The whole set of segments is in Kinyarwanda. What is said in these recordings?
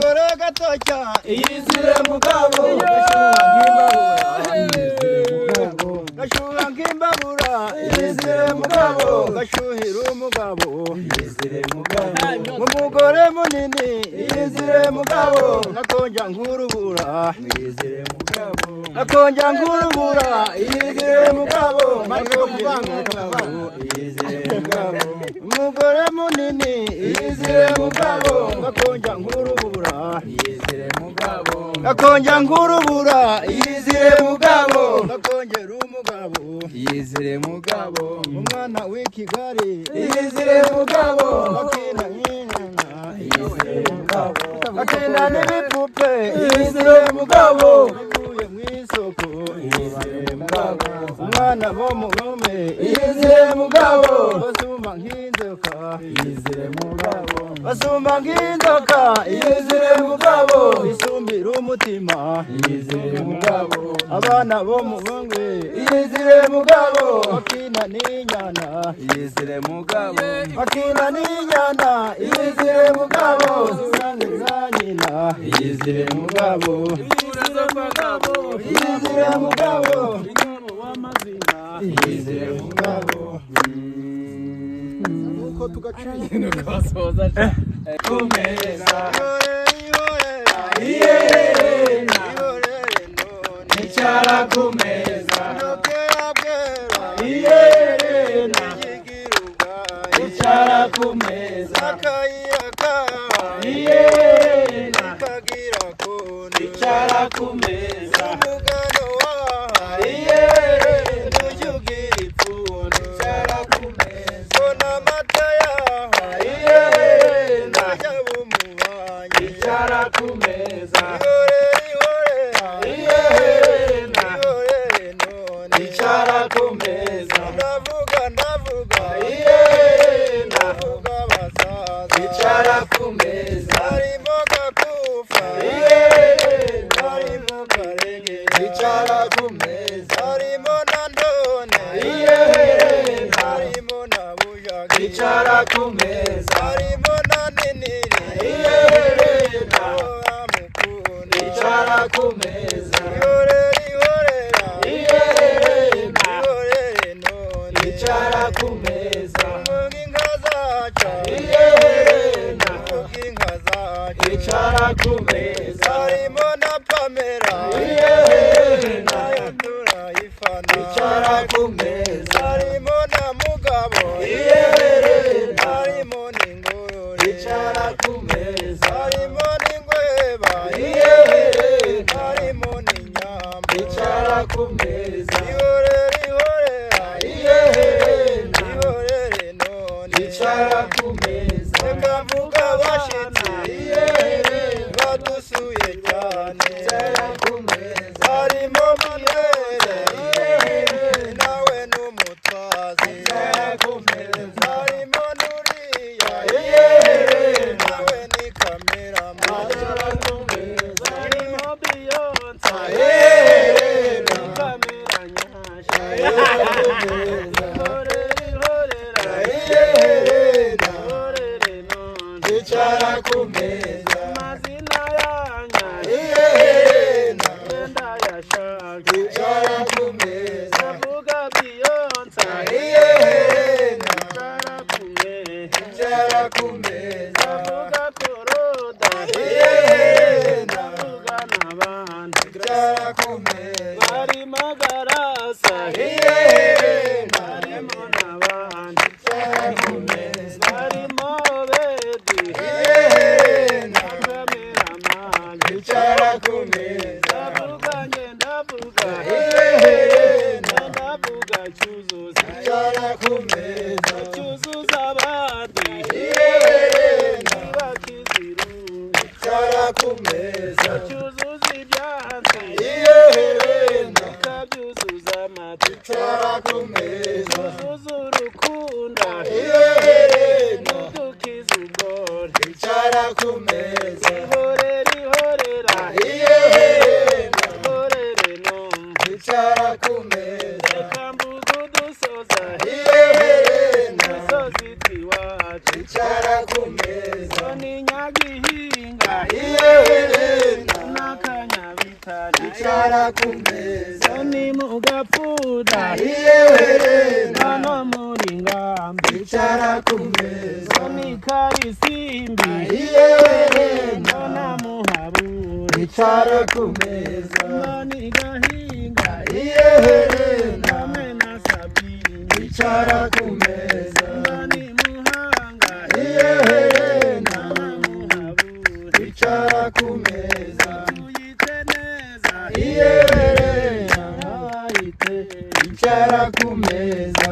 Korega tocha iyizire mugabo gashuha nk'imbabura iyizire mugabo gashuhira umugabo iyizire mugabo umugore munini iyizire mugabo nakonja nk'urubura iyizire mugabo nakonja nk'urubura iyizire mugabo iyizire mugabo umugore munini iyizire mugabo nakonja nk'urubura iyizire mugabo nakonja nk'urubura iyizire mugabo nakongera umugabo iyizire mugabo umwana w'ikigali iyizire mugabo bakina nk'inyana iyizire mugabo bakina n'ibipupe iyizire mugabo bivuye mu isoko iyizire mugabo umwana bo mu rume iyizire mugabo basumba nk'inzoka iyizire mugabo basumba nk'inzoka iyizire mugabo isumbira umutima iyizire mugabo abana bo mu bangwe iyizire mugabo bakina n'inyana iyizire mugabo bakina n'inyana iyizire mugabo zisange za nyina iyizire mugabo iyizire mugabo iyizire mugabo uko tugaciye kumeza ihorera icara kumeza icara kumeza icara kumeza icara kumeza icara kumeza icara kumeza icara kumeza icara kumeza icara kumeza icara kumeza icara kumeza icara kumeza icara kumeza icara kumeza icara kumeza icara kumeza badusuye cyane icara kumeza harimo Manwere nawe n'umutwazi icara kumeza harimo Nuriya nawe ni kameramani icara kumeza harimo Beyonce kamera nyasha icara kumeza amazina yanya ndayashaka icara kumeza avuga Beyonce icara kumeza avuga Koroda avuga n'abandi icara kumeza harimo Garasa harimo n'abandi icara kumeza harimo Obedi kameramani icara kumeza ndavuga ndavuga Cyuzuzo icara kumeza Cyuzuzo abandi bakizirungu icara kumeza Cyuzuzo ibyansi kabyuzuza amata icara kumeza Cyuzuzo urukundo dukiza ubwore icara kumeza ihorera icara kumeza reka mvuga udusoza dusozi twiwacu icara kumeza ni Nyagihinga n'akanyabitari icara ku meza ni mu gapfuda hano muri ngambi icara ku meza ni karisimbi na muhabura icara ku meza ni gahinga na sabini icara ku meza ni muhanga na muhabura icara ku meza tuyite neza icara ku meza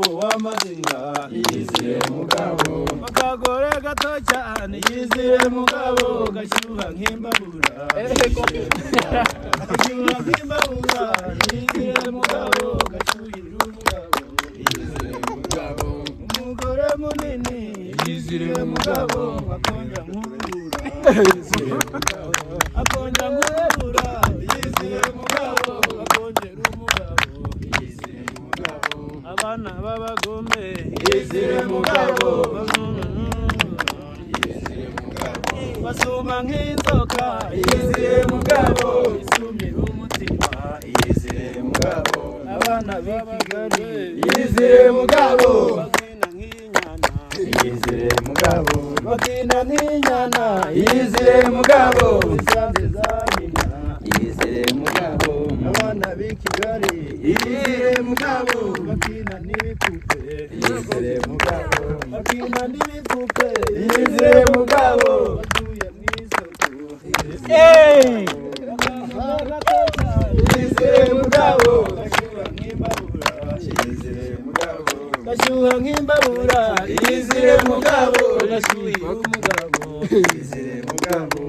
uw'amazina yizire mugabo akagore gato cyane yizire mugabo gashyuha nk'imbabura gashyuha nk'imbabura yizire mugabo gashyuhira umugabo yizire mugabo umugore munini yizire mugabo akonja nk'urubura akonja nk'urubura yizire mugabo akongera umugabo yizire mugabo abana b'abagome yizire mugabo yizire mugabo basuma nk'inzoka yizire mugabo isumira umutima yizire mugabo abana b'i Kigali yizire mugabo bakina nk'inyana yizire mugabo bakina nk'inyana yizire mugabo isanze za nyina yizire mugabo abana b'i Kigali yizire mugabo bakina n'ibipupe yizire mugabo bakina n'ibipupe yizire mugabo batuye mu isoko yizire mugabo gashyuha nk'imbabura yizire mugabo gashyuha nk'imbabura yizire mugabo gashyuhira umugabo yizire mugabo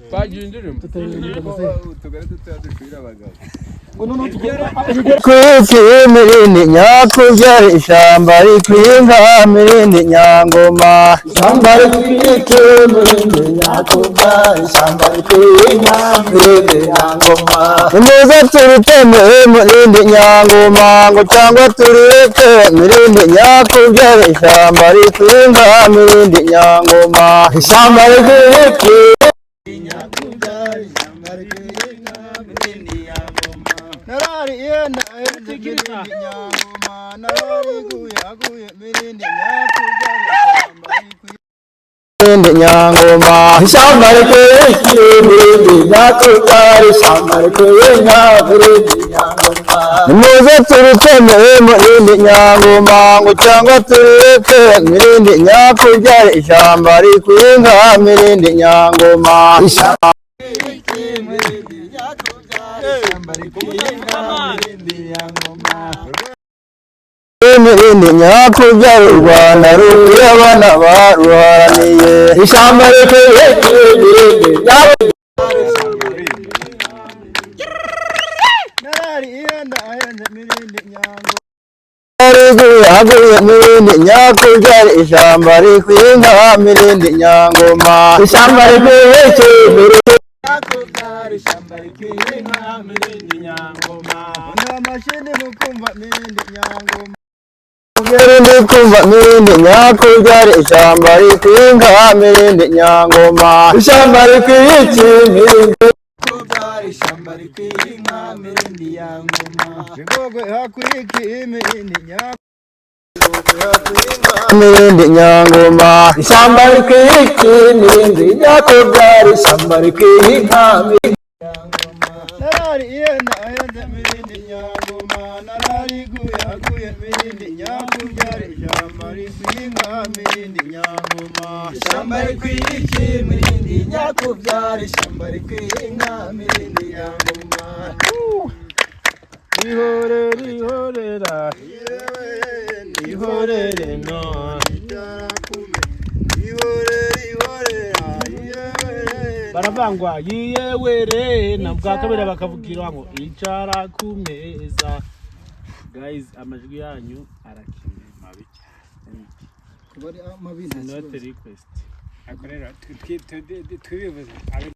twagiye indirimbo kwikiye mirindi nyakubyara ishyamba rikwinga mirindi nyangoma ishyamba rikwikiye mirindi nyakubyara ishyamba rikwinga mirindi nyangoma nimuze turutemere mirindi nyangoma ngo cyangwa tureke mirindi nyakubyara ishyamba rikwinga mirindi nyangoma ishyamba rikwikiye narari yenda mirindi nyangoma narari guye mirindi mirindi nyangoma ishyamba rikwikiye mirindi nyakubyara ishyamba rikwinga mirindi nyangoma nimuze turutemere mirindi nyangoma ngo cyangwa tureke mirindi nyakubyara ishyamba rikwinga mirindi nyangoma mirindi nyakubyara u Rwanda rukuye abana baruharaniye ishyamba rikwiye mirindi narari yenda mirindi nyangoma haguye mirindi nyakubyara ishyamba rikwinga mirindi nyangoma ishyamba rikwiye mirindi nyakubyara ishyamba rikwinga mirindi nyangoma n'amashini mukumva mirindi nyangoma mirindi kumva mirindi nyakubyara ishyamba rikwinga mirindi nyangoma ishyamba rikwiye mirindi kubyara ishyamba rikwinga mirindi nyangoma bigogwe hakurikiye mirindi mirindi nyangoma ishyamba rikwiye mirindi nyakubyara ishyamba rikwinga narari yenda mirindi nyangoma narari guye mirindi nyakubyara ishyamba rikwinga mirindi nyangoma ishyamba rikwiki mirindi nyakubyara ishyamba rikwinga mirindi nyangoma ihorera ihorere none baravangwa yiyewere na bwa kabiri bakavugira ngo icara ku meza. Guys, amajwi yanyu arakiri mabi cyane. Not request. akorera twibivuze